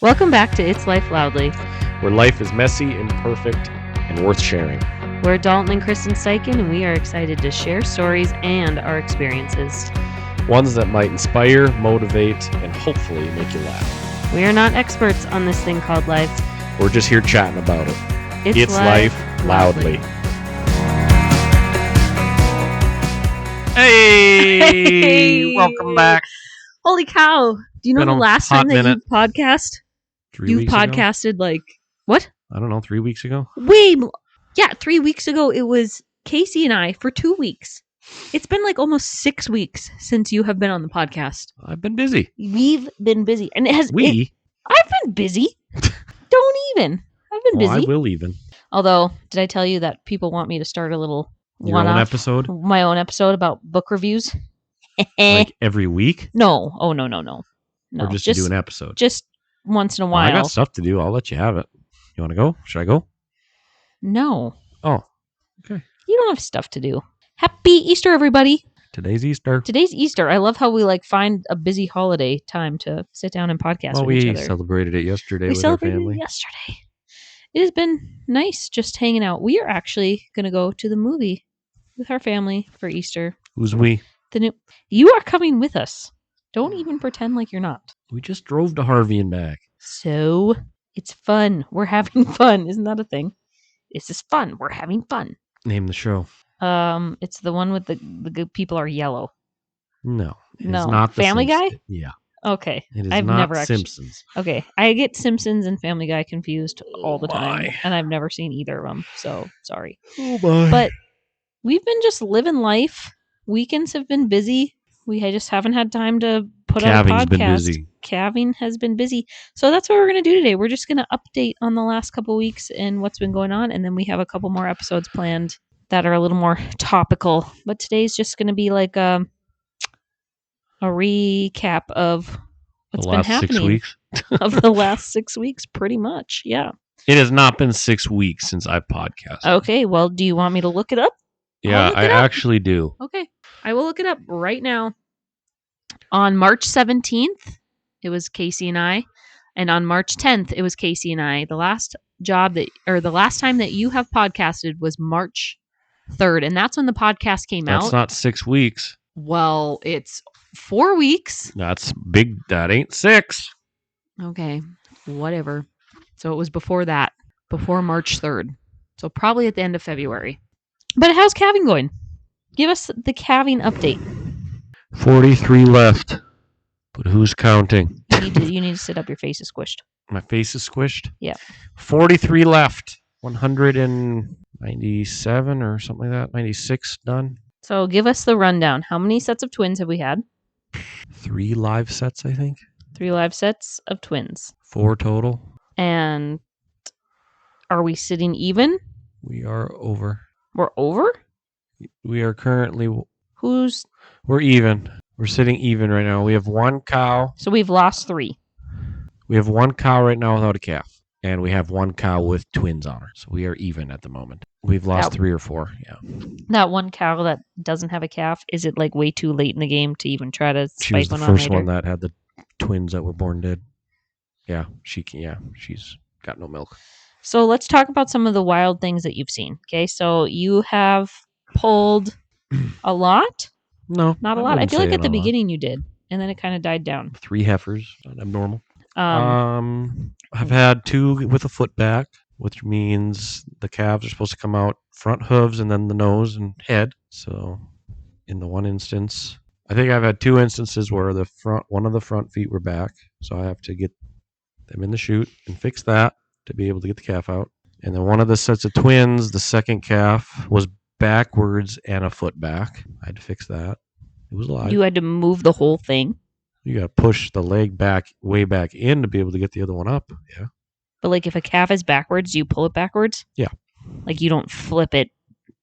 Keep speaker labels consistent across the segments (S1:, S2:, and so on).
S1: Welcome back to It's Life Loudly.
S2: Where life is messy, imperfect, and worth sharing.
S1: We're Dalton and Kristen Steichen, and we are excited to share stories and our experiences.
S2: Ones that might inspire, motivate, and hopefully make you laugh.
S1: We are not experts on this thing called life.
S2: We're just here chatting about it.
S1: It's
S2: Life Loudly. Hey! Welcome back.
S1: Holy cow. Do you know
S2: Been
S1: the
S2: a
S1: last
S2: hot
S1: time that
S2: minute.
S1: you podcast?
S2: 3
S1: You
S2: weeks ago?
S1: podcasted like, what?
S2: I don't know, 3 weeks ago?
S1: Yeah, 3 weeks ago it was Casey and I for 2 weeks. It's been like almost 6 weeks since you have been on the podcast.
S2: I've been busy.
S1: We've been busy. And
S2: I've
S1: been busy. Don't even. I've been busy.
S2: I will even.
S1: Although, did I tell you that people want me to start a little
S2: Your own
S1: one-off,
S2: episode?
S1: my own episode about book reviews?
S2: Like every week?
S1: No. Oh, no.
S2: Or just to do an episode?
S1: Just once in a
S2: Well,
S1: while.
S2: I got stuff to do. I'll let you have it. You want to go? Should I go?
S1: No.
S2: Oh, okay.
S1: You don't have stuff to do. Happy Easter, everybody.
S2: Today's Easter.
S1: Today's Easter. I love how we find a busy holiday time to sit down and podcast
S2: Well,
S1: with each
S2: we
S1: other.
S2: celebrated it yesterday
S1: We
S2: with our
S1: celebrated
S2: family.
S1: it yesterday. It has been nice just hanging out. We are actually going to go to the movie with our family for Easter.
S2: Who's we?
S1: You are coming with us. Don't even pretend like you're not.
S2: We just drove to Harvey and back.
S1: So it's fun. We're having fun. Isn't that a thing? This is fun. We're having fun.
S2: Name the show.
S1: It's the one with the good people are yellow.
S2: No. It
S1: No.
S2: is not the
S1: Family Guy?
S2: Simpsons. Yeah.
S1: Okay.
S2: It is
S1: I've
S2: not
S1: never actually.
S2: Simpsons.
S1: Okay. I get Simpsons and Family Guy confused all the time.
S2: my.
S1: And I've never seen either of them. So sorry.
S2: Oh my.
S1: But we've been just living life. Weekends have been busy. We just haven't had time to put out a podcast.
S2: Calving's been busy.
S1: Calving has been busy. So that's what we're going to do today. We're just going to update on the last couple weeks and what's been going on. And then we have a couple more episodes planned that are a little more topical. But today's just going to be like a recap of what's
S2: The
S1: been
S2: last
S1: happening
S2: 6 weeks.
S1: of the last 6 weeks, pretty much. Yeah.
S2: It has not been 6 weeks since I've podcasted.
S1: Okay. Well, do you want me to look it up?
S2: Yeah,
S1: look
S2: I
S1: it up.
S2: actually do.
S1: Okay. I will look it up right now. On March 17th, it was Casey and I. And on March 10th, it was Casey and I. The last time that you have podcasted was March 3rd. And that's when the podcast came
S2: That's
S1: out.
S2: not 6 weeks.
S1: Well, it's 4 weeks.
S2: That's big. That ain't 6.
S1: Okay. Whatever. So it was before that, before March 3rd. So probably at the end of February. But how's calving going? Give us the calving update.
S2: 43 left. But who's counting?
S1: You need to sit up. Your face is squished.
S2: My face is squished?
S1: Yeah.
S2: 43 left. 197 or something like that. 96 done.
S1: So give us the rundown. How many sets of twins have we had?
S2: 3 live sets, I think.
S1: 3 live sets of twins.
S2: 4 total.
S1: And are we sitting even?
S2: We are over.
S1: We're over?
S2: We are currently... We're even. We're sitting even right now. We have 1 cow.
S1: So we've lost 3.
S2: We have 1 cow right now without a calf. And we have 1 cow with twins on her. So we are even at the moment. We've lost 3 or 4. Yeah.
S1: That 1 cow that doesn't have a calf, is it like way too late in the game to even try to
S2: She was
S1: spike
S2: the
S1: one on
S2: first
S1: later?
S2: one that had the twins that were born dead. Yeah, she's got no milk.
S1: So let's talk about some of the wild things that you've seen. Okay, so you have pulled a lot?
S2: No,
S1: Not a lot. I
S2: wouldn't
S1: feel like
S2: say
S1: at the
S2: not a lot.
S1: beginning you did, and then it kind of died down.
S2: 3 heifers, not abnormal.
S1: Um,
S2: I've had 2 with a foot back, which means the calves are supposed to come out front hooves and then the nose and head. So in the one instance, I think I've had 2 instances where one of the front feet were back. So I have to get them in the chute and fix that to be able to get the calf out. And then one of the sets of twins, the second calf was backwards and a foot back. I had to fix that. It was alive.
S1: you had to move the whole thing.
S2: You got to push the leg way back in to be able to get the other one up. Yeah.
S1: But like if a calf is backwards, do you pull it backwards?
S2: Yeah.
S1: Like you don't flip it,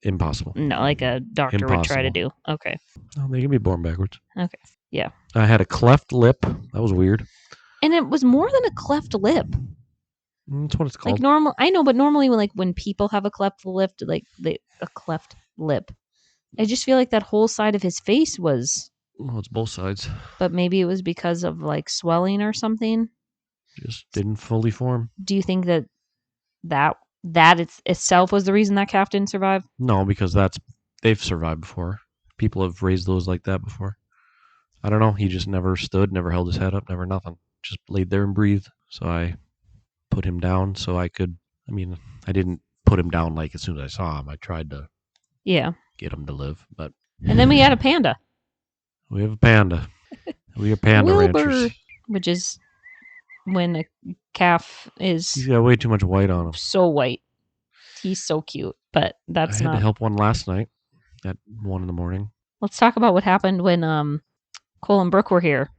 S2: Impossible.
S1: no, like a doctor would try to do. Okay.
S2: No, they can be born backwards.
S1: Okay. Yeah.
S2: I had a cleft lip. That was weird.
S1: And it was more than a cleft lip.
S2: That's what it's called.
S1: Like normal, I know, but normally when people have a cleft lip, a cleft lip, I just feel like that whole side of his face was.
S2: Well, it's both sides.
S1: But maybe it was because of like swelling or something.
S2: Just didn't fully form.
S1: Do you think that itself was the reason that calf didn't survive?
S2: No, because they've survived before. People have raised those like that before. I don't know. He just never stood, never held his head up, never nothing. Just laid there and breathed. So I put him down so I could. I mean, I didn't put him down like as soon as I saw him. I tried to
S1: Yeah.
S2: get him to live, but
S1: And then we had a panda.
S2: we have a panda. We are panda
S1: Wilbur,
S2: ranchers.
S1: which is when a calf
S2: He's
S1: is
S2: got way too much white on him.
S1: so white. He's so cute, but that's
S2: I had
S1: not.
S2: to help one last night at 1 a.m.
S1: Let's talk about what happened when Cole and Brooke were here,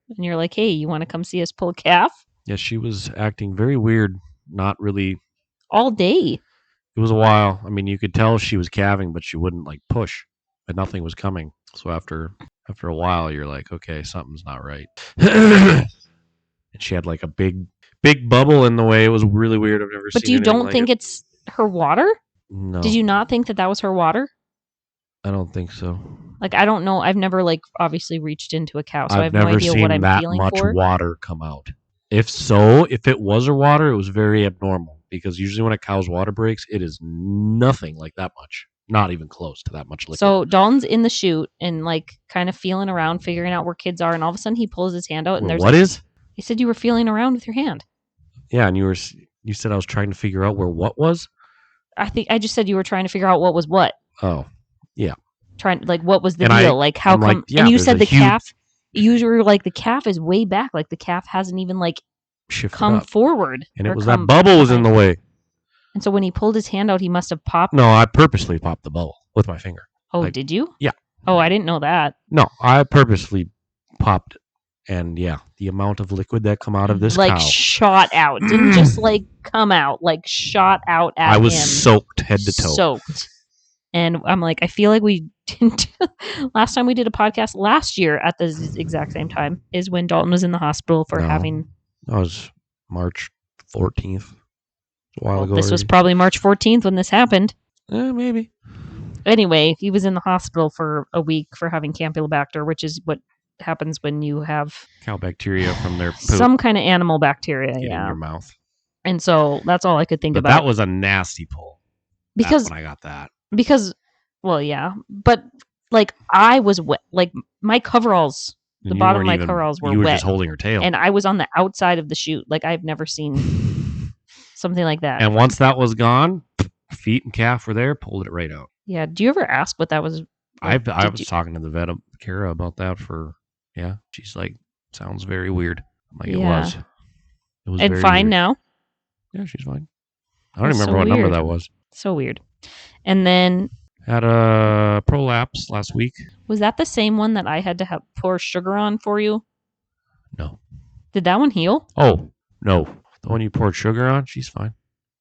S1: and you're like, "Hey, you want to come see us pull a calf?"
S2: Yeah, she was acting very weird. Not really.
S1: All day.
S2: It was a while. I mean, you could tell she was calving, but she wouldn't like push, but nothing was coming. So after a while, you're like, okay, something's not right. And she had like a big bubble in the way. It was really weird. I've never
S1: But
S2: seen.
S1: you
S2: anything
S1: don't
S2: like
S1: think
S2: it.
S1: it's her water?
S2: No.
S1: Did you not think that was her water?
S2: I don't think so.
S1: Like, I don't know. I've never obviously reached into a cow, so I
S2: I've
S1: have no
S2: never
S1: idea
S2: seen
S1: what I'm
S2: that
S1: feeling
S2: much
S1: for.
S2: water come out. If it was her water, it was very abnormal because usually when a cow's water breaks, it is nothing like that much. Not even close to that much liquid.
S1: So Dalton's in the chute and kind of feeling around, figuring out where kids are, and all of a sudden he pulls his hand out and there's
S2: what is?
S1: He said you were feeling around with your hand.
S2: Yeah, and you said I was trying to figure out where what was.
S1: I think I just said you were trying to figure out what was what.
S2: Oh, yeah.
S1: What was the
S2: And
S1: deal? How
S2: I'm
S1: come?
S2: like, yeah,
S1: and you
S2: there's
S1: said
S2: a
S1: the
S2: huge-
S1: calf. You were like the calf is way back. Like the calf hasn't even
S2: Shifted
S1: come
S2: up.
S1: forward.
S2: And it
S1: or
S2: was
S1: come
S2: that bubble was in
S1: behind.
S2: the way.
S1: And so when he pulled his hand out, he must have popped.
S2: No, I purposely popped the bubble with my finger.
S1: Oh, did you?
S2: Yeah.
S1: Oh, I didn't know that.
S2: No, I purposely popped it. And yeah, the amount of liquid that come out of this cow.
S1: Shot out. Didn't just come out. Shot out at him.
S2: I was soaked head to toe.
S1: Soaked. And I'm like, I feel like we didn't. Last time we did a podcast last year at the exact same time is when Dalton was in the hospital for having.
S2: That was March 14th. A while ago.
S1: This was probably March 14th when this happened.
S2: Maybe.
S1: Anyway, he was in the hospital for a week for having Campylobacter, which is what happens when you have
S2: cow bacteria from their poop.
S1: Some kind of animal bacteria.
S2: In
S1: Yeah.
S2: your mouth.
S1: And so that's all I could think
S2: but
S1: about.
S2: That was a nasty pull.
S1: Because
S2: when I got that.
S1: Because, well, yeah, but I was wet. My coveralls, the bottom of my coveralls were wet.
S2: You were just holding her tail.
S1: And I was on the outside of the chute. I've never seen something like that.
S2: And once that was gone, feet and calf were there, pulled it right out.
S1: Yeah. Do you ever ask what that was?
S2: I was talking to the vet, Kara, about that yeah. She's like, sounds very weird. I'm like,
S1: Yeah.
S2: It was
S1: And
S2: very
S1: fine
S2: weird.
S1: now?
S2: Yeah, she's fine. I don't
S1: That's
S2: remember
S1: so
S2: what number
S1: weird.
S2: that was.
S1: So weird. And then,
S2: Had a prolapse last week.
S1: was that the same one that I had to pour sugar on for you?
S2: No.
S1: Did that one heal?
S2: Oh, no. The one you poured sugar on, she's fine.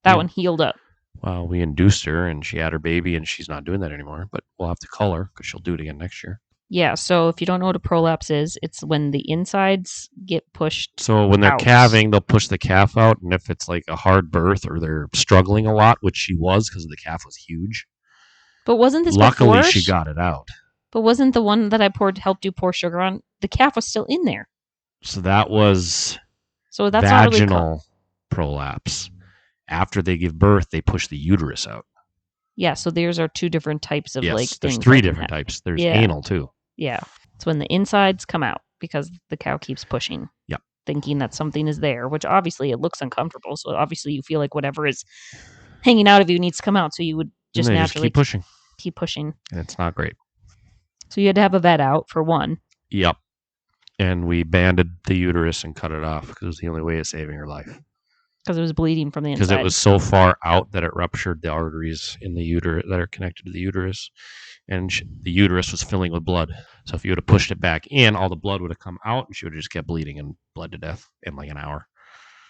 S1: That
S2: Yeah.
S1: one healed up.
S2: Well, we induced her and she had her baby and she's not doing that anymore, but we'll have to cull her because she'll do it again next year.
S1: Yeah, so if you don't know what a prolapse is, it's when the insides get pushed.
S2: So when they're
S1: out.
S2: calving, they'll push the calf out, and if it's like a hard birth or they're struggling a lot, which she was because the calf was huge.
S1: But wasn't this
S2: Luckily,
S1: before?
S2: she got it out.
S1: But wasn't the one that I helped you pour sugar on, the calf was still in there.
S2: So that was
S1: So that's not really
S2: vaginal prolapse. After they give birth, they push the uterus out.
S1: Yeah, so there's are two different types of
S2: Yes,
S1: things.
S2: there's three
S1: that can
S2: different
S1: happen.
S2: types. There's
S1: Yeah.
S2: anal too.
S1: Yeah. It's when the insides come out because the cow keeps pushing.
S2: Yep.
S1: Thinking that something is there, which obviously it looks uncomfortable. So obviously you feel like whatever is hanging out of you needs to come out. So you would just
S2: And they
S1: naturally
S2: keep pushing,
S1: keep pushing.
S2: and it's not great.
S1: So you had to have a vet out for one.
S2: Yep. And we banded the uterus and cut it off because it was the only way of saving her life.
S1: Because it was bleeding from the inside.
S2: Because it was so far out that it ruptured the arteries in the uterus that are connected to the uterus, and the uterus was filling with blood. So if you would have pushed it back in, all the blood would have come out, and she would have just kept bleeding and bled to death in like an hour.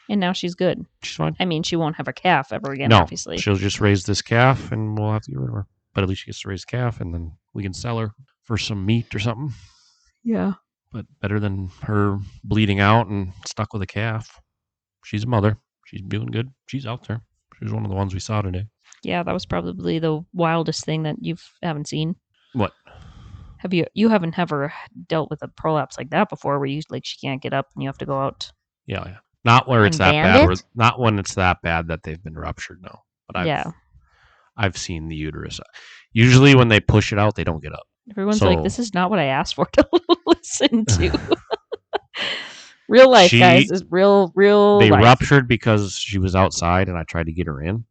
S1: And now she's good.
S2: She's fine.
S1: I mean, she won't have a calf ever again,
S2: No,
S1: obviously.
S2: she'll just raise this calf, and we'll have to get rid of her. But at least she gets to raise the calf, and then we can sell her for some meat or something.
S1: Yeah.
S2: But better than her bleeding out and stuck with a calf. She's a mother. She's doing good. She's out there. She was one of the ones we saw today.
S1: Yeah, that was probably the wildest thing that you haven't seen.
S2: What?
S1: Have you haven't ever dealt with a prolapse like that before where you she can't get up and you have to go out?
S2: Yeah. Not where it's that bad.
S1: Unband it?
S2: Not when it's that bad that they've been ruptured. No, but
S1: Yeah.
S2: I've seen the uterus. Usually, when they push it out, they don't get up.
S1: Everyone's
S2: So-
S1: like, this is not what I asked for to listen to. Real life, guys. Is real
S2: They
S1: life.
S2: ruptured because she was outside, and I tried to get her in,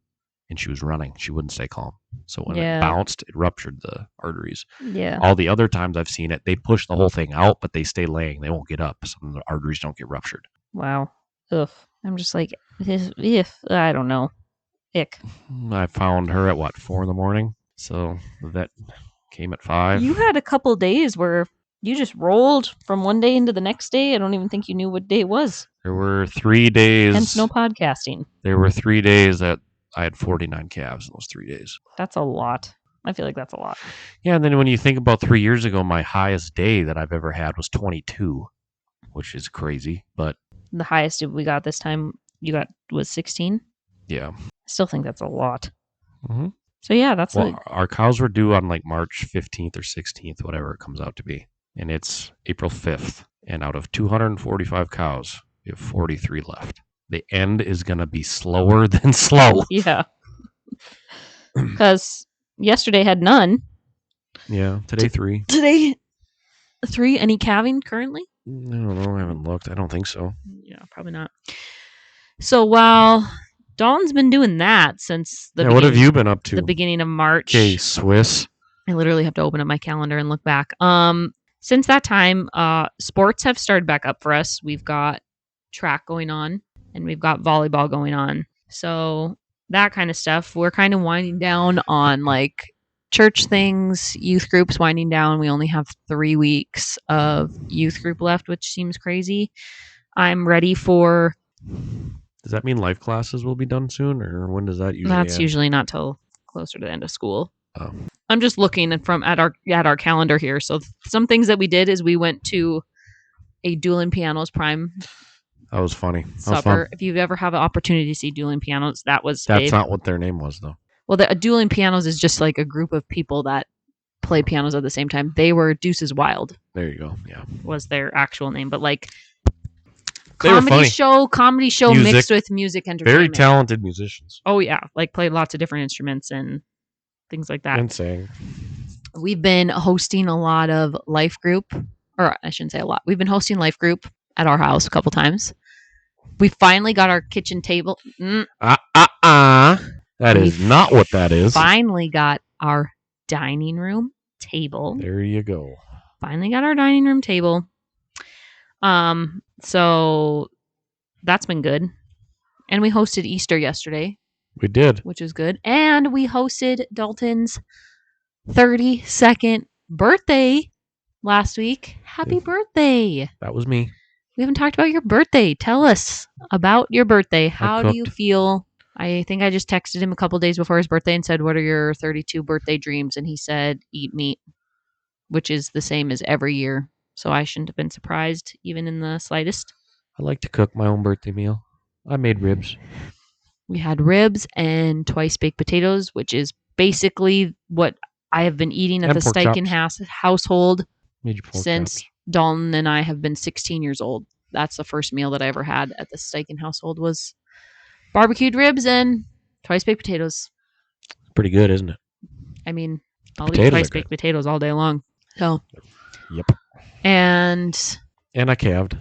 S2: and she was running. She wouldn't stay calm. So when
S1: Yeah.
S2: it bounced, it ruptured the arteries.
S1: Yeah.
S2: All the other times I've seen it, they push the whole thing out, but they stay laying. They won't get up. Some of the arteries don't get ruptured.
S1: Wow. Ugh. I'm just like, I don't know. Ick.
S2: I found her at 4 a.m. So the vet came at 5.
S1: You had a couple days where you just rolled from one day into the next day. I don't even think you knew what day it was.
S2: There were 3 days.
S1: Hence no podcasting.
S2: There were 3 days that I had 49 calves in those 3 days.
S1: That's a lot. I feel like that's a lot.
S2: Yeah, and then when you think about 3 years ago, my highest day that I've ever had was 22, which is crazy. But
S1: The highest we got this time was 16.
S2: yeah.
S1: I still think that's a lot.
S2: Mm-hmm.
S1: So yeah, that's
S2: Well, our cows were due on March 15th or 16th, whatever it comes out to be. And it's April 5th. And out of 245 cows, we have 43 left. The end is going to be slower than slow.
S1: Yeah. Because yesterday had none.
S2: Yeah, today 3.
S1: Today, 3. Any calving currently?
S2: I don't know. I haven't looked. I don't think so.
S1: Yeah, probably not. So while Dawn's been doing that since the
S2: What have you been up to?
S1: the beginning of March.
S2: Okay, Swiss.
S1: I literally have to open up my calendar and look back. Since that time, sports have started back up for us. We've got track going on and we've got volleyball going on. So that kind of stuff. We're kind of winding down on church things, youth groups winding down. We only have 3 weeks of youth group left, which seems crazy. I'm ready for.
S2: Does that mean life classes will be done soon, or when does that usually
S1: That's
S2: end?
S1: usually not till closer to the end of school.
S2: Oh.
S1: I'm just looking at our calendar here. So some things that we did is we went to a Dueling Pianos Prime
S2: That was funny. That was
S1: supper.
S2: fun.
S1: If you ever have an opportunity to see Dueling Pianos, that's
S2: not what their name was, though.
S1: Well, the Dueling Pianos is just like a group of people that play pianos at the same time. They were Deuces Wild
S2: There you go. Yeah.
S1: was their actual name, but
S2: They were funny.
S1: comedy show
S2: Music.
S1: mixed with music
S2: Very
S1: entertainment.
S2: talented musicians.
S1: Oh yeah, played lots of different instruments and things like that.
S2: And sang.
S1: We've been hosting a lot of life group, or I shouldn't say a lot. We've been hosting life group at our house a couple times. We finally got our kitchen table.
S2: That is not what that is.
S1: Finally got our dining room table.
S2: There you go.
S1: Finally got our dining room table. So that's been good. And we hosted Easter yesterday,
S2: We did.
S1: which is good. And we hosted Dalton's 32nd birthday last week. Happy birthday.
S2: That was me.
S1: We haven't talked about your birthday. Tell us about your birthday. How do you
S2: cooked.
S1: feel? I think I just texted him a couple days before his birthday and said, "What are your 32 birthday dreams?" And he said, "Eat meat," which is the same as every year. So I shouldn't have been surprised, even in the slightest.
S2: I like to cook my own birthday meal. I made ribs.
S1: We had ribs and twice baked potatoes, which is basically what I have been eating at
S2: And
S1: the
S2: pork
S1: Steichen household
S2: Made your pork
S1: since
S2: chops.
S1: Dalton and I have been 16 years old. That's the first meal that I ever had at the Steichen household was barbecued ribs and twice baked potatoes.
S2: Pretty good, isn't it?
S1: I mean, I'll
S2: Potatoes
S1: eat
S2: are
S1: twice baked potatoes all day long. So,
S2: Yep.
S1: and
S2: And I calved.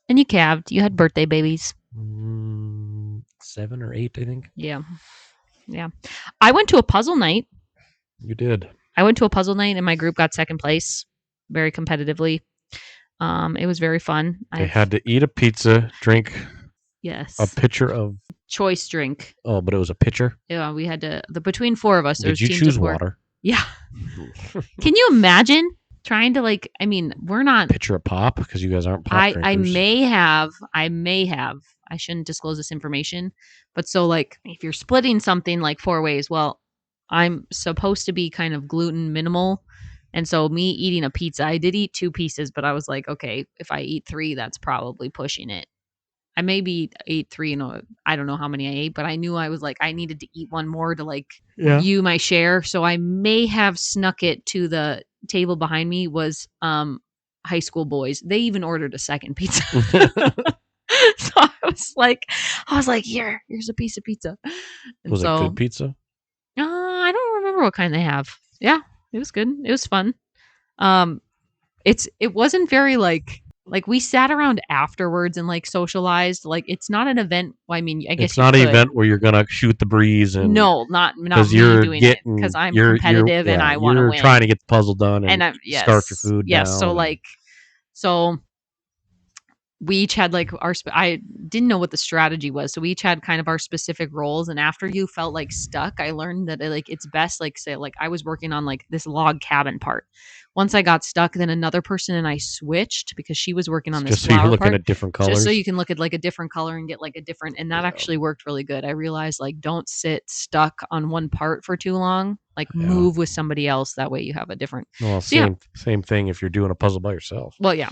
S1: you calved. You had birthday babies.
S2: 7 or 8, I think.
S1: Yeah. I went to a puzzle night.
S2: You did.
S1: And my group got second place very competitively. It was very fun.
S2: They had to eat a pizza, drink
S1: yes,
S2: a pitcher of.
S1: choice drink.
S2: Oh, but it was a pitcher.
S1: Yeah, we had to between 4 of us. there
S2: Did
S1: was
S2: you
S1: teams
S2: choose
S1: of 4.
S2: water?
S1: Yeah. Can you imagine trying to we're not.
S2: Pitcher of pop because you guys aren't pop
S1: I
S2: drinkers.
S1: may have. I shouldn't disclose this information, but so if you're splitting something 4 ways, well, I'm supposed to be kind of gluten minimal. And so me eating a pizza, I did eat 2 pieces, but I was like, okay, if I eat 3, that's probably pushing it. I maybe ate 3, I don't know how many I ate, but I knew I was I needed to eat one more to view my share. So I may have snuck it to the table behind me was high school boys. They even ordered a second pizza. So I I was like, here's a piece of pizza. And
S2: Was it
S1: so,
S2: good pizza?
S1: I don't remember what kind they have. Yeah, it was good. It was fun. It wasn't very like we sat around afterwards and like socialized. Like it's not an event. Well, I mean, I guess
S2: It's
S1: you
S2: not an
S1: could.
S2: event where you're gonna shoot the breeze and
S1: No, not me
S2: you're
S1: doing it
S2: getting
S1: because I'm
S2: you're
S1: competitive and I want to
S2: you're
S1: win.
S2: trying to get the puzzle done and
S1: I'm
S2: scarf your food
S1: yes.
S2: down.
S1: So
S2: and-
S1: like, so we each had like I didn't know what the strategy was, so we each had kind of our specific roles. And after you felt like stuck, I learned that like it's best, like say like I was working on like this log cabin part. Once I got stuck, then another person and I switched because she was working on this
S2: just so you're
S1: flower
S2: looking
S1: part.
S2: at different colors.
S1: Just so you can look at like a different color and get like a different, and that
S2: Yeah.
S1: actually worked really good. I realized like don't sit stuck on one part for too long. Like
S2: Yeah.
S1: move with somebody else. That way you have a different.
S2: Well,
S1: So, yeah.
S2: same thing if you're doing a puzzle by yourself.
S1: Well, yeah.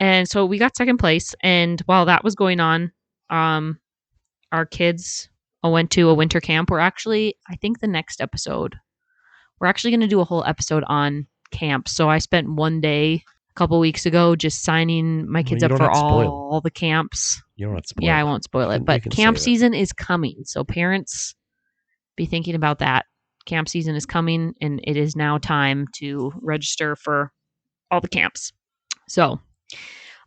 S1: And so we got second place. And while that was going on, our kids went to a winter camp. We're actually, I think the next episode, we're actually going to do a whole episode on camps. So I spent one day a couple weeks ago just signing my kids
S2: you
S1: up
S2: don't
S1: for
S2: have to spoil it.
S1: all the camps.
S2: You don't have to spoil
S1: Yeah,
S2: it.
S1: I won't spoil
S2: You
S1: it.
S2: can- you
S1: But
S2: can
S1: camp
S2: save it.
S1: season is coming. So parents, be thinking about that. Camp season is coming, and it is now time to register for all the camps. So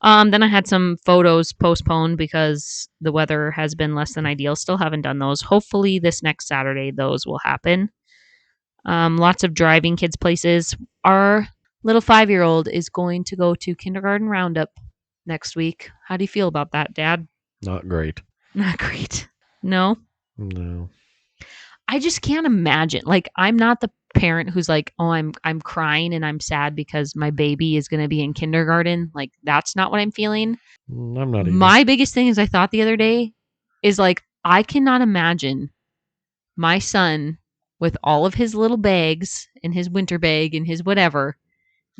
S1: then I had some photos postponed because the weather has been less than ideal. Still haven't done those. Hopefully this next Saturday those will happen. Lots of driving kids places. Our little 5-year-old is going to go to kindergarten roundup next week. How do you feel about that, Dad?
S2: Not great.
S1: Not great. No?
S2: No.
S1: I just can't imagine. Like, I'm not the parent who's like, oh, I'm crying and I'm sad because my baby is going to be in kindergarten. Like, that's not what I'm feeling.
S2: I'm not either.
S1: My biggest thing is I thought the other day is like, I cannot imagine my son with all of his little bags and his winter bag and his whatever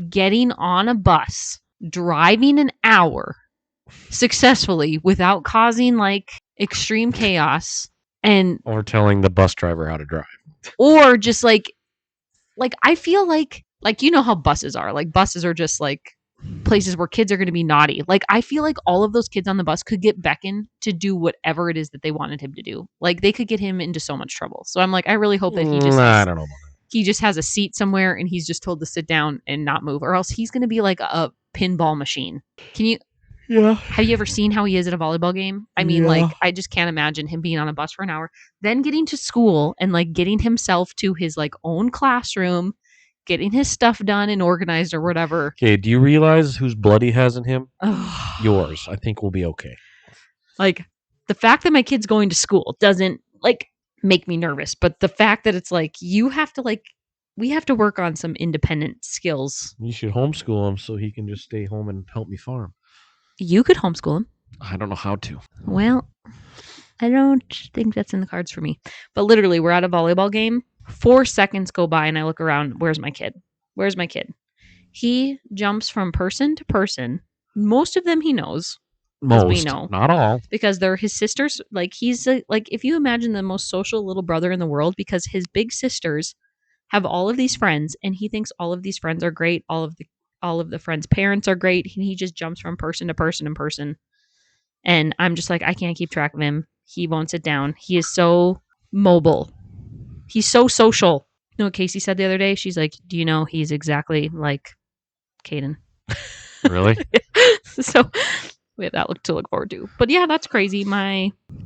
S1: getting on a bus, driving an hour successfully without causing like extreme chaos and
S2: or telling the bus driver how to drive.
S1: or just like I feel like you know how buses are. Like buses are just like places where kids are going to be naughty. Like I feel like all of those kids on the bus could get Beckon to do whatever it is that they wanted him to do. Like they could get him into so much trouble. So I'm like, I really hope that he just
S2: I don't know about that.
S1: he just has a seat somewhere and he's just told to sit down and not move, or else he's going to be like a pinball machine.
S2: Yeah.
S1: Have you ever seen how he is at a volleyball game? I mean,
S2: Yeah.
S1: like, I just can't imagine him being on a bus for an hour, then getting to school and like getting himself to his like own classroom, getting his stuff done and organized or whatever.
S2: Okay, do you realize whose blood he has in him? Yours. I think we'll be okay.
S1: Like, the fact that my kid's going to school doesn't like make me nervous, but the fact that it's like you have to like we have to work on some independent skills.
S2: You should homeschool him so he can just stay home and help me farm.
S1: You could homeschool him.
S2: I don't know how to.
S1: Well, I don't think that's in the cards for me. But literally, we're at a volleyball game. 4 seconds go by and I look around. Where's my kid? Where's my kid? He jumps from person to person. Most of them he knows.
S2: Most,
S1: we know.
S2: not all.
S1: Because they're his sisters. Like he's like if you imagine the most social little brother in the world, because his big sisters have all of these friends and he thinks all of these friends are great. All of the friends' parents are great. And he just jumps from person to person and person. And I'm just like, I can't keep track of him. He won't sit down. He is so mobile. He's so social. You know what Casey said the other day? She's like, do you know he's exactly like Caden?
S2: Really?
S1: So we have that to look forward to. But yeah, that's crazy.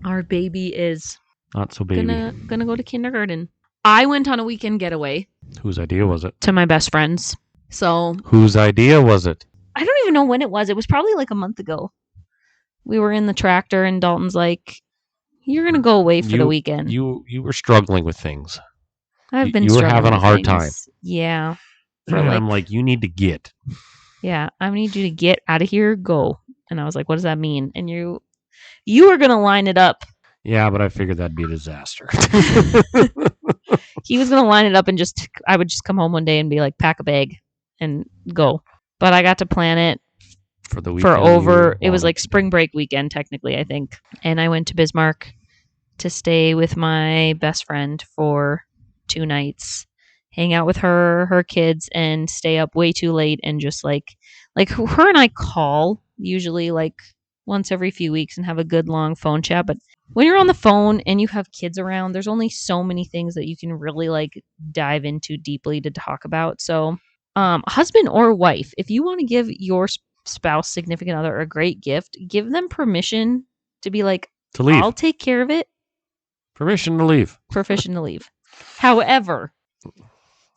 S1: Our baby is
S2: Not so baby.
S1: gonna go to kindergarten. I went on a weekend getaway
S2: Whose idea was it?
S1: to my best friend's. So
S2: Whose idea was it?
S1: I don't even know when it was. It was probably like a month ago. We were in the tractor and Dalton's like, you're going to go away for the weekend.
S2: You were struggling with things.
S1: I've been
S2: you were
S1: struggling
S2: having a
S1: with
S2: hard
S1: things. Yeah.
S2: And I'm like, you need to get.
S1: Yeah, I need you to get out of here, go. And I was like, what does that mean? And you were going to line it up.
S2: Yeah, but I figured that'd be a disaster.
S1: He was going to line it up and I would just come home one day and be like, pack a bag and go. But I got to plan it
S2: for the weekend.
S1: It was like spring break weekend, technically, I think. And I went to Bismarck to stay with my best friend for 2 nights, hang out with her kids, and stay up way too late and just like her and I call usually like once every few weeks and have a good long phone chat. But when you're on the phone and you have kids around, there's only so many things that you can really like dive into deeply to talk about. So, husband or wife, if you want to give your spouse, significant other, a great gift, give them permission to be like,
S2: To leave.
S1: I'll take care of it.
S2: Permission to leave.
S1: Permission to leave. However,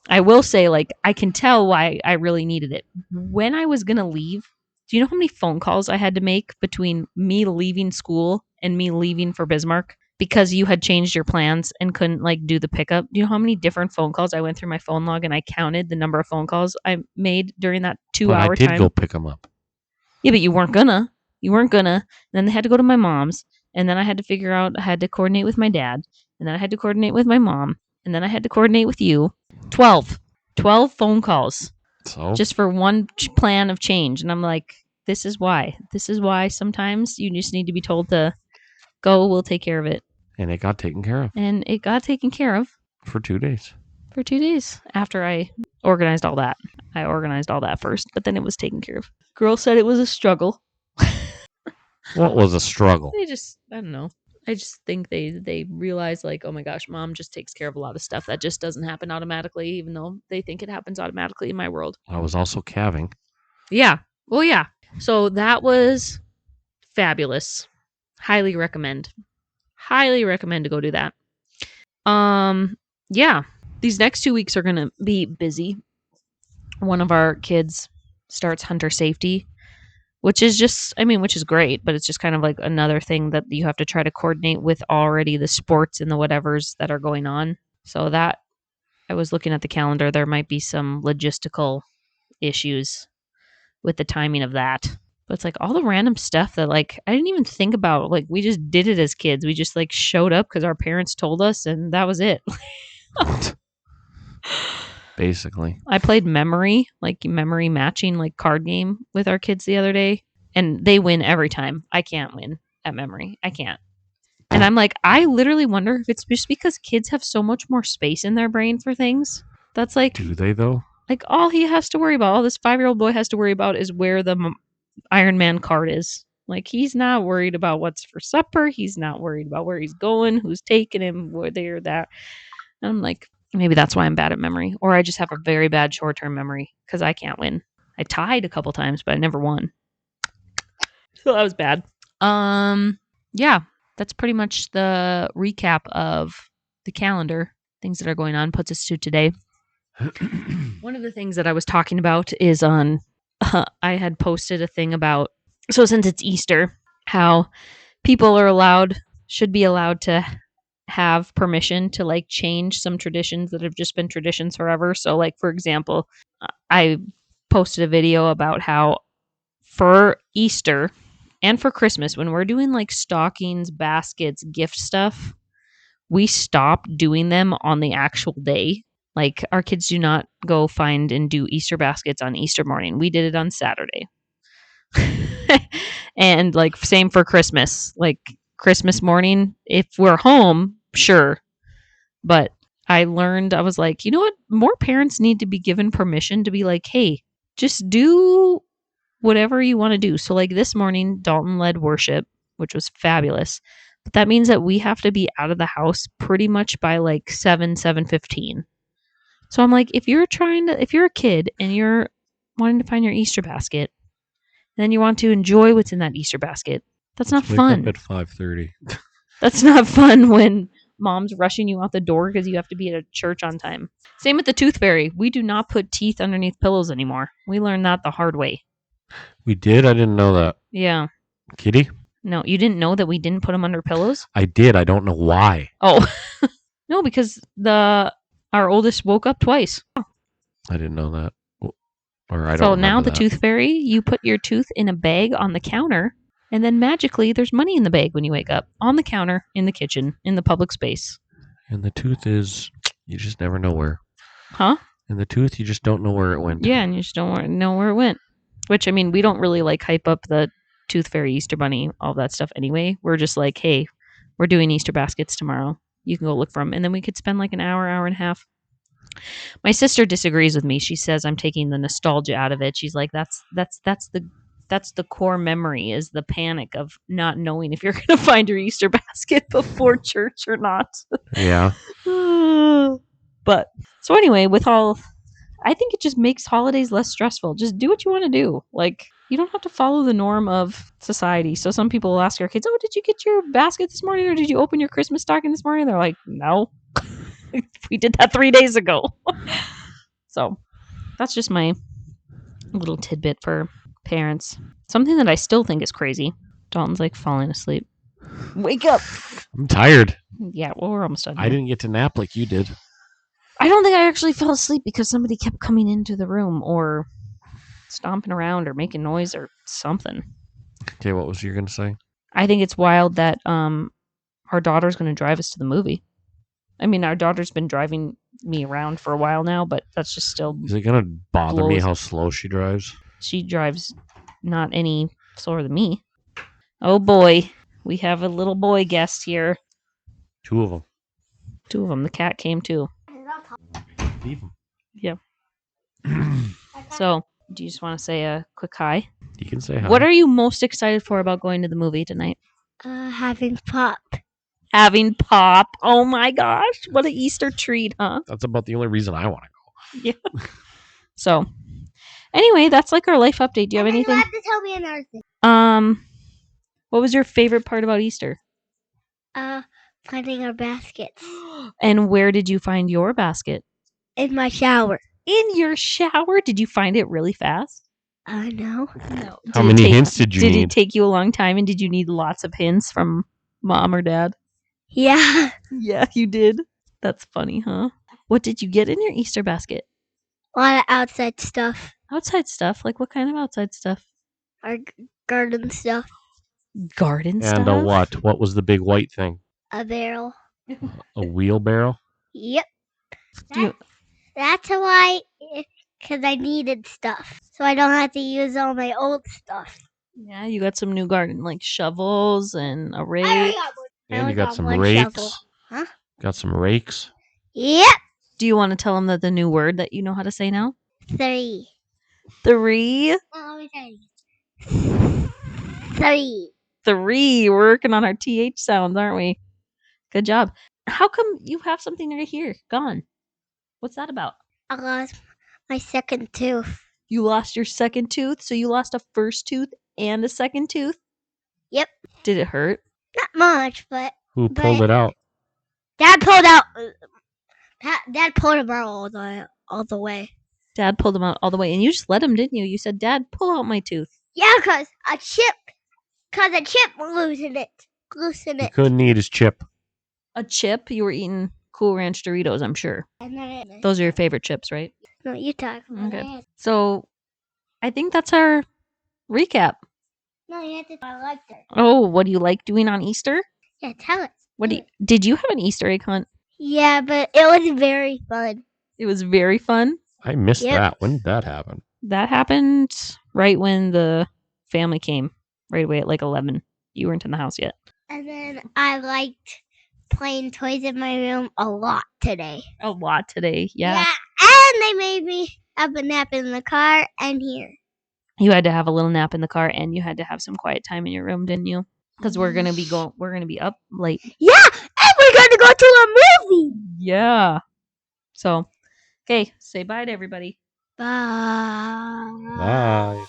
S1: I will say, like, I can tell why I really needed it. When I was going to leave, do you know how many phone calls I had to make between me leaving school and me leaving for Bismarck? Because you had changed your plans and couldn't, like, do the pickup. Do you know how many different phone calls I went through my phone log and I counted the number of phone calls I made during that 2-hour
S2: But I
S1: time?
S2: did go pick them up.
S1: Yeah, but you weren't gonna. You weren't gonna. Then they had to go to my mom's. And then I had to figure out, I had to coordinate with my dad. And then I had to coordinate with my mom. And then I had to coordinate with you. 12 phone calls
S2: So
S1: just for one plan of change. And I'm like, this is why. This is why sometimes you just need to be told to go, we'll take care of it.
S2: and it got taken care of
S1: And it got taken care of
S2: for 2 days.
S1: for 2 days after I organized all that. I organized all that first, but then it was taken care of. Girl said it was a struggle.
S2: What was a struggle?
S1: They just, I don't know. I just think they realize, like, oh my gosh, mom just takes care of a lot of stuff that just doesn't happen automatically, even though they think it happens automatically in my world.
S2: I was also calving.
S1: Yeah. Well, yeah. So that was fabulous. Highly recommend. Highly recommend to go do that. Yeah. These next 2 weeks are gonna be busy. One of our kids starts hunter safety, which is just, I mean, which is great, but it's just kind of like another thing that you have to try to coordinate with already the sports and the whatevers that are going on. So that, I was looking at the calendar, there might be some logistical issues with the timing of that. But it's like all the random stuff that, like, I didn't even think about. Like, we just did it as kids. We just like showed up because our parents told us, and that was it.
S2: Basically.
S1: I played memory matching, like, card game with our kids the other day, and they win every time. I can't win at memory. I can't. And I'm like, I literally wonder if it's just because kids have so much more space in their brain for things. That's like,
S2: Do they though?
S1: like all he has to worry about, all this 5-year-old boy has to worry about is where the Iron Man card is. Like, he's not worried about what's for supper. He's not worried about where he's going, who's taking him, where they or that. And I'm like, maybe that's why I'm bad at memory, or I just have a very bad short-term memory because I can't win. I tied a couple times, but I never won. So that was bad. Yeah, that's pretty much the recap of the calendar, things that are going on, puts us to today. One of the things that I was talking about is on, I had posted a thing about, so since it's Easter, how people should be allowed to have permission to like change some traditions that have just been traditions forever. So, like, for example, I posted a video about how for Easter and for Christmas, when we're doing like stockings, baskets, gift stuff, we stopped doing them on the actual day. Like, our kids do not go find and do Easter baskets on Easter morning. We did it on Saturday. And like, same for Christmas. Like, Christmas morning, if we're home, sure. But I learned, I was like, you know what? More parents need to be given permission to be like, hey, just do whatever you want to do. So, like, this morning, Dalton led worship, which was fabulous. But that means that we have to be out of the house pretty much by like 7:15. So I'm like, if you're a kid and you're wanting to find your Easter basket, and then you want to enjoy what's in that Easter basket, that's not
S2: Wake
S1: fun.
S2: up at 5:30.
S1: That's not fun when mom's rushing you out the door because you have to be at a church on time. Same with the tooth fairy. We do not put teeth underneath pillows anymore. We learned that the hard way.
S2: We did? I didn't know that.
S1: Yeah.
S2: Kitty?
S1: No, you didn't know that we didn't put them under pillows?
S2: I did. I don't know why.
S1: Oh. No, because our oldest woke up twice.
S2: I didn't know that. Or I don't
S1: So now
S2: remember
S1: the
S2: that.
S1: tooth fairy, you put your tooth in a bag on the counter, and then magically there's money in the bag when you wake up. On the counter, in the kitchen, in the public space.
S2: And the tooth is, you just never know where.
S1: Huh?
S2: And the tooth, you just don't know where it went.
S1: Yeah, and you just don't know where it went. Which, I mean, we don't really like hype up the Tooth Fairy, Easter Bunny, all that stuff anyway. We're just like, hey, we're doing Easter baskets tomorrow. You can go look for them. And then we could spend like an hour and a half. My sister disagrees with me. She says I'm taking the nostalgia out of it. She's like, that's the that's the core memory, is the panic of not knowing if you're going to find your Easter basket before church or not.
S2: Yeah.
S1: But so anyway, I think it just makes holidays less stressful. Just do what you want to do. Like, you don't have to follow the norm of society. So some people will ask their kids, "Oh, did you get your basket this morning, or did you open your Christmas stocking this morning?" They're like, "No, we did that 3 days ago." So that's just my little tidbit for parents. Something that I still think is crazy. Dalton's like falling asleep. Wake up!
S2: I'm tired.
S1: Yeah, well, we're almost done.
S2: I
S1: here.
S2: didn't get to nap like you did.
S1: I don't think I actually fell asleep because somebody kept coming into the room or stomping around or making noise or something.
S2: Okay, what was you going to say?
S1: I think it's wild that our daughter's going to drive us to the movie. I mean, our daughter's been driving me around for a while now, but that's just still...
S2: Is it going to bother me
S1: blows-
S2: how slow she drives?
S1: She drives not any slower than me. Oh boy, we have a little boy guest here.
S2: 2 of them.
S1: 2 of them. The cat came too.
S2: Leave them.
S1: Yeah. So, do you just want to say a quick hi?
S2: You can say hi.
S1: What are you most excited for about going to the movie tonight?
S3: Having pop.
S1: Having pop. Oh my gosh, what an Easter treat, huh?
S2: That's about the only reason I want to go.
S1: So, anyway, that's like our life update. Do you have
S3: And then
S1: anything?
S3: You have to tell me another thing.
S1: What was your favorite part about Easter?
S3: Finding our baskets
S1: And where did you find your basket?
S3: in my shower.
S1: In your shower? Did you find it really fast?
S3: No.
S1: No.
S2: How many hints did you
S1: Did
S2: need?
S1: it take you a long time, and did you need lots of hints from mom or dad?
S3: Yeah.
S1: Yeah, you did. That's funny, huh? What did you get in your Easter basket?
S3: A lot of outside stuff.
S1: Outside stuff? Like what kind of outside stuff?
S3: Our garden stuff.
S1: Garden stuff?
S2: And a what? What was the big white thing?
S3: A barrel.
S2: A wheelbarrow?
S3: Yep.
S1: Do you-
S3: That's why, because I needed stuff. So I don't have to use all my old stuff.
S1: Yeah, you got some new garden, like shovels and a
S3: I
S1: rake.
S3: already got one. I
S2: And
S3: only
S2: you got
S3: got
S2: some
S3: one
S2: rakes.
S3: shovel. Huh?
S2: Got some rakes.
S3: Yep.
S1: Do you want to tell them that the new word that you know how to say now?
S3: 3.
S1: 3?
S3: Oh, let me tell you. 3.
S1: 3. We're working on our TH sounds, aren't we? Good job. How come you have something right here? Gone. What's that about?
S3: I lost my second tooth.
S1: You lost your second tooth, so you lost a first tooth and a second tooth?
S3: Yep.
S1: Did it hurt?
S3: Not much, but
S2: Who pulled it out?
S3: Dad pulled out. Dad pulled him out all the way.
S1: Dad pulled him out all the way, and you just let him, didn't you? You said, "Dad, pull out my tooth."
S3: Yeah, cause a chip loosened it.
S2: He couldn't eat his chip.
S1: A chip? You were eating Cool Ranch Doritos, I'm sure.
S3: And then
S1: Those are your favorite chips, right?
S3: No, you talk.
S1: Okay. So, I think that's our recap.
S3: No, you have to. I liked it.
S1: Oh, what do you like doing on Easter?
S3: Yeah, tell us.
S1: Did you have an Easter egg hunt?
S3: Yeah, but it was very fun.
S1: It was very fun.
S2: I missed
S3: Yep.
S2: that. When did that happen?
S1: That happened right when the family came, right away at like 11. You weren't in the house yet.
S3: And then I liked playing toys in my room a lot today.
S1: A lot today, yeah.
S3: And they made me have a nap in the car and here.
S1: You had to have a little nap in the car, and you had to have some quiet time in your room, didn't you? Because we're gonna be up late.
S3: Yeah, and we're going to go to a movie.
S1: Yeah. So, okay, say bye to everybody.
S3: Bye.
S2: Bye.